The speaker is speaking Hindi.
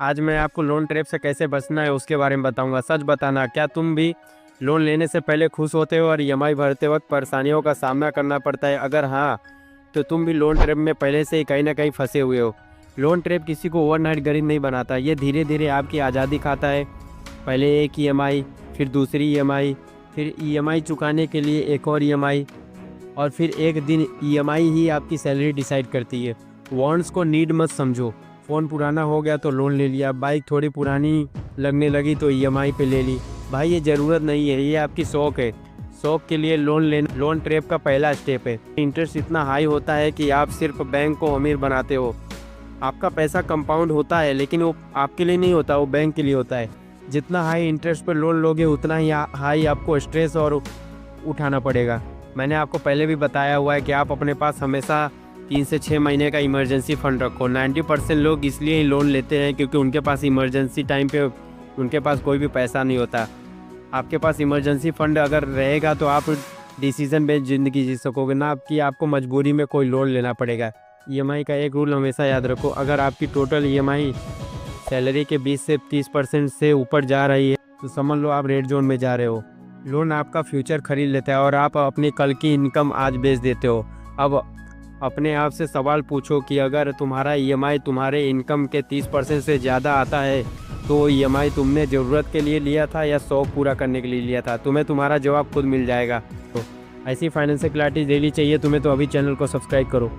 आज मैं आपको लोन ट्रैप से कैसे बचना है उसके बारे में बताऊंगा। सच बताना, क्या तुम भी लोन लेने से पहले खुश होते हो और ईएमआई भरते वक्त परेशानियों का सामना करना पड़ता है? अगर हाँ, तो तुम भी लोन ट्रैप में पहले से ही कहीं ना कहीं फंसे हुए हो। लोन ट्रैप किसी को ओवरनाइट गरीब नहीं बनाता, ये धीरे धीरे आपकी आज़ादी खाता है। पहले एक ईएमआई, फिर दूसरी ईएमआई, फिर ईएमआई चुकाने के लिए एक और ईएमआई, और फिर एक दिन ईएमआई ही आपकी सैलरी डिसाइड करती है। वॉन्ट्स को नीड मत समझो। फ़ोन पुराना हो गया तो लोन ले लिया, बाइक थोड़ी पुरानी लगने लगी तो ईएमआई पे ले ली। भाई ये ज़रूरत नहीं है, ये आपकी शौक है। शौक के लिए लोन लेना लोन ट्रैप का पहला स्टेप है। इंटरेस्ट इतना हाई होता है कि आप सिर्फ बैंक को अमीर बनाते हो। आपका पैसा कंपाउंड होता है, लेकिन वो आपके लिए नहीं होता, वो बैंक के लिए होता है। जितना हाई इंटरेस्ट पर लोन लोगे उतना ही हाई आपको स्ट्रेस और उठाना पड़ेगा। मैंने आपको पहले भी बताया हुआ है कि आप अपने पास हमेशा 3 से 6 महीने का इमरजेंसी फ़ंड रखो। 90% लोग इसलिए ही लोन लेते हैं क्योंकि उनके पास इमरजेंसी टाइम पे उनके पास कोई भी पैसा नहीं होता। आपके पास इमरजेंसी फ़ंड अगर रहेगा तो आप डिसीजन बेस्ड ज़िंदगी जी सकोगे, ना कि आपको मजबूरी में कोई लोन लेना पड़ेगा। ईएमआई का एक रूल हमेशा याद रखो, अगर आपकी टोटल ईएमआई सैलरी के 20 से 30% से ऊपर जा रही है तो समझ लो आप रेड जोन में जा रहे हो। लोन आपका फ्यूचर खरीद लेता है और आप अपनी कल की इनकम आज बेच देते हो। अब अपने आप से सवाल पूछो कि अगर तुम्हारा ईएमआई तुम्हारे इनकम के 30% से ज़्यादा आता है तो ईएमआई तुमने ज़रूरत के लिए लिया था या शौक पूरा करने के लिए लिया था? तुम्हें तुम्हारा जवाब खुद मिल जाएगा। तो ऐसी फाइनेंशियल क्लैरिटी डेली चाहिए तुम्हें तो अभी चैनल को सब्सक्राइब करो।